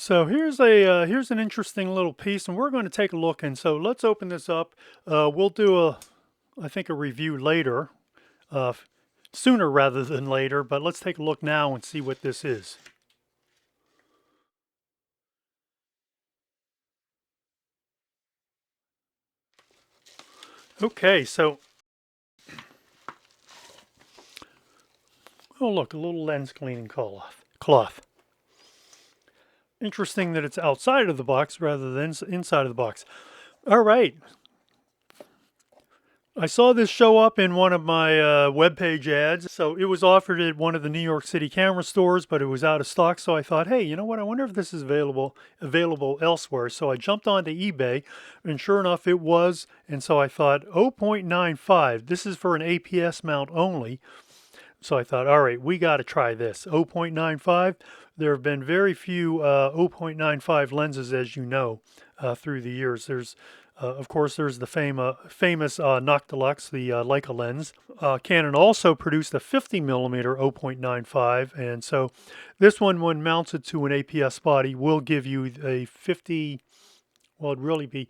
So here's an interesting little piece, and we're going to take a look. And so let's open this up. We'll do I think a review later, uh, sooner rather than later. But let's take a look now and see what this is. Okay, so oh look, a little lens cleaning cloth. Interesting that it's outside of the box rather than inside of the box. All right. I saw this show up in one of my webpage ads. So it was offered at one of the New York City camera stores, but it was out of stock. So I thought, hey, you know what? I wonder if this is available elsewhere. So I jumped onto eBay, and sure enough, it was. And so I thought, 0.95. This is for an APS mount only. So I thought, all right, we got to try this. 0.95. There have been very few 0.95 lenses, as you know, through the years. Of course, there's the famous Noctilux, the Leica lens. Canon also produced a 50 millimeter 0.95, and so this one, when mounted to an APS body, will give you a 50. Well, it'd really be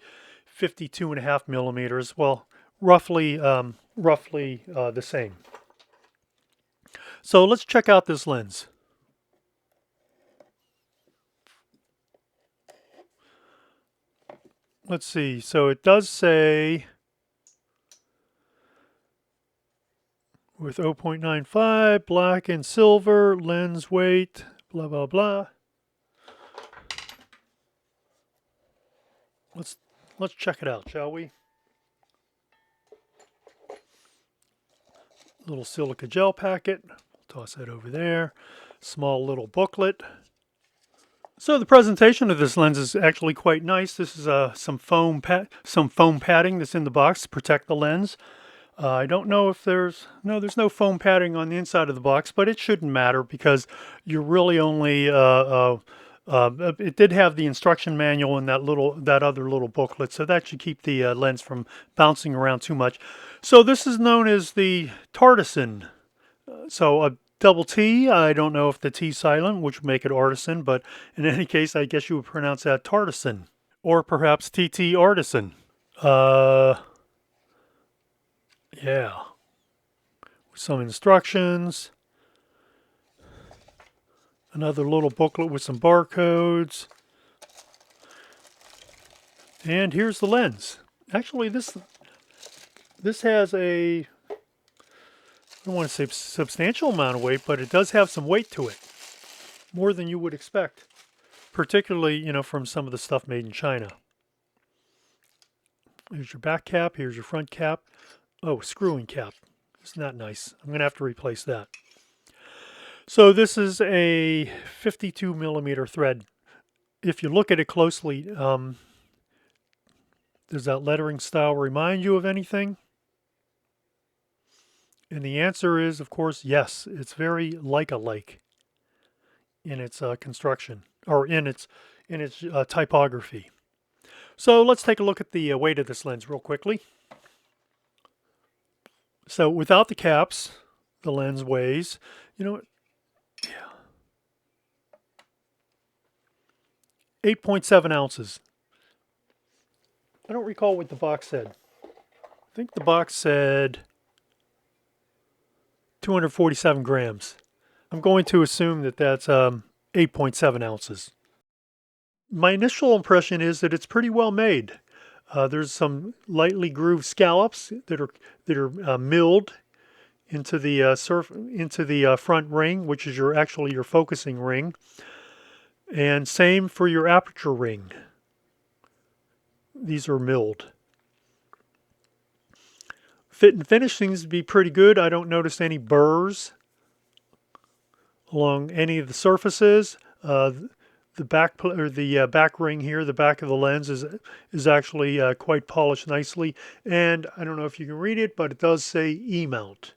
52.5 millimeters. Well, roughly the same. So let's check out this lens. Let's see. So it does say with 0.95, black and silver, lens weight, blah, blah, blah. Let's check it out, shall we? Little silica gel packet. Toss that over there. Small little booklet. So the presentation of this lens is actually quite nice. This is some foam padding that's in the box to protect the lens. I don't know if there's no foam padding on the inside of the box, but it shouldn't matter because you're really only it did have the instruction manual and that other little booklet, so that should keep the lens from bouncing around too much. So this is known as the TTArtisan. So a double T, I don't know if the T silent, which would make it artisan, but in any case, I guess you would pronounce that TTArtisan, or perhaps TTArtisan. Yeah. Some instructions. Another little booklet with some barcodes. And here's the lens. Actually, this has a, I don't want to say substantial amount of weight, but it does have some weight to it. More than you would expect. Particularly, from some of the stuff made in China. Here's your back cap. Here's your front cap. Oh, screwing cap. It's not nice. I'm going to have to replace that. So this is a 52 millimeter thread. If you look at it closely, does that lettering style remind you of anything? And the answer is, of course, yes. It's very Leica-like in its construction, or in its typography. So let's take a look at the weight of this lens real quickly. So without the caps, the lens weighs, 8.7 ounces. I don't recall what the box said. I think the box said 247 grams. I'm going to assume that that's 8.7 ounces. My initial impression is that it's pretty well made. There's some lightly grooved scallops that are milled into the front ring, which is actually your focusing ring, and same for your aperture ring. These are milled. Fit and finish seems to be pretty good. I don't notice any burrs along any of the surfaces. The back ring here, the back of the lens is actually quite polished nicely. And I don't know if you can read it, but it does say E-mount.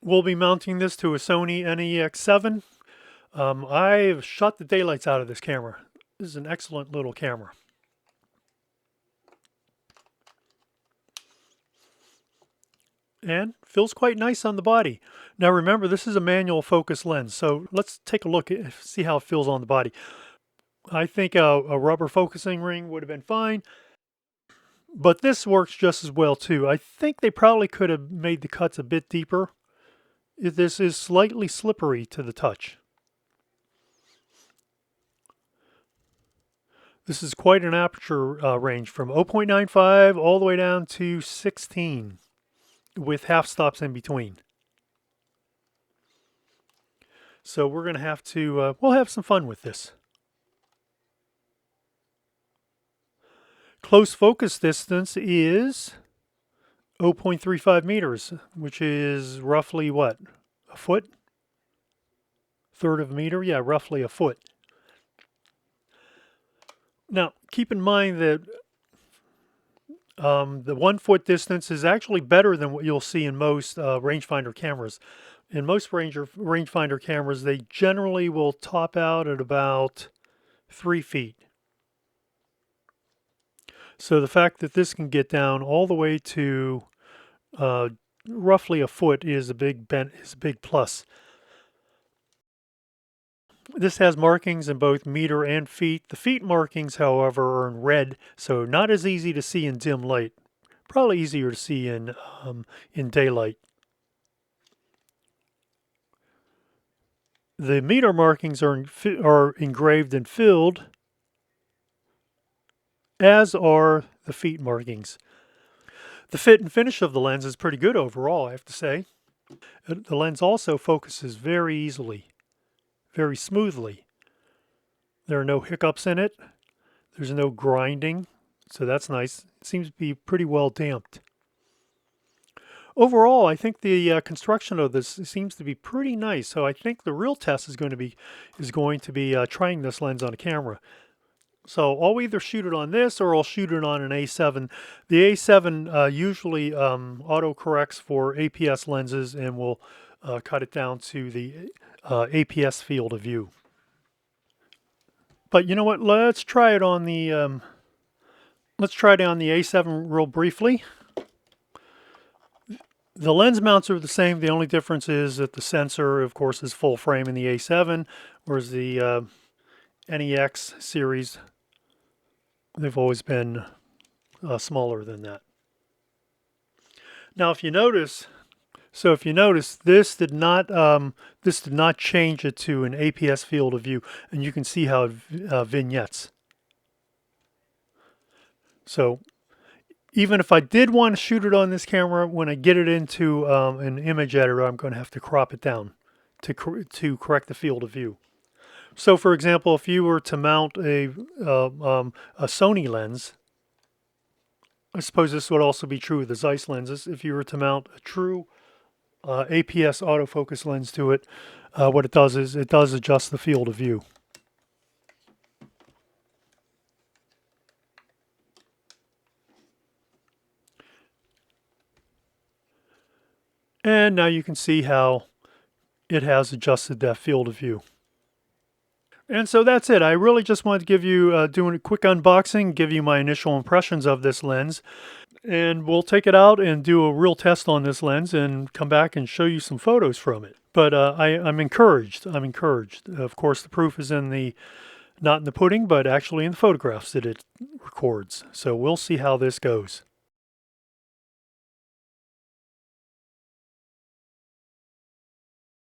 We'll be mounting this to a Sony NEX7. I've shot the daylights out of this camera. This is an excellent little camera. And feels quite nice on the body. Now remember, this is a manual focus lens, so let's take a look see how it feels on the body. I think a rubber focusing ring would have been fine, but this works just as well too. I think they probably could have made the cuts a bit deeper. This is slightly slippery to the touch. This is quite an aperture range from 0.95 all the way down to 16 with half stops in between. So we're going to have to, we'll have some fun with this. Close focus distance is 0.35 meters, which is roughly what? A foot? Third of a meter? Yeah, roughly a foot. Now, keep in mind that the 1 foot distance is actually better than what you'll see in most rangefinder cameras. In most rangefinder cameras, they generally will top out at about 3 feet. So the fact that this can get down all the way to roughly a foot is a big plus. This has markings in both meter and feet. The feet markings, however, are in red, so not as easy to see in dim light. Probably easier to see in daylight. The meter markings are engraved and filled, as are the feet markings. The fit and finish of the lens is pretty good overall, I have to say. The lens also focuses very easily, very smoothly. There are no hiccups in it. There's no grinding, so that's nice. It seems to be pretty well damped. Overall, I think the construction of this seems to be pretty nice. So I think the real test is going to be trying this lens on a camera. So I'll either shoot it on this or I'll shoot it on an A7. The A7 usually auto-corrects for APS lenses and will cut it down to the APS field of view. But you know what? Let's try it on the A7 real briefly. The lens mounts are the same. The only difference is that the sensor, of course, is full frame in the A7, whereas the NEX series, they've always been smaller than that. Now, if you notice, this did not change it to an APS field of view, and you can see how it vignettes. So even if I did want to shoot it on this camera, when I get it into an image editor, I'm going to have to crop it down to correct the field of view. So, for example, if you were to mount a Sony lens, I suppose this would also be true with the Zeiss lenses. If you were to mount a true APS autofocus lens to it, what it does is it does adjust the field of view. And now you can see how it has adjusted that field of view. And so that's it. I really just wanted to give you, doing a quick unboxing, give you my initial impressions of this lens. And we'll take it out and do a real test on this lens and come back and show you some photos from it. But I'm encouraged. I'm encouraged. Of course, the proof is not in the pudding, but actually in the photographs that it records. So we'll see how this goes.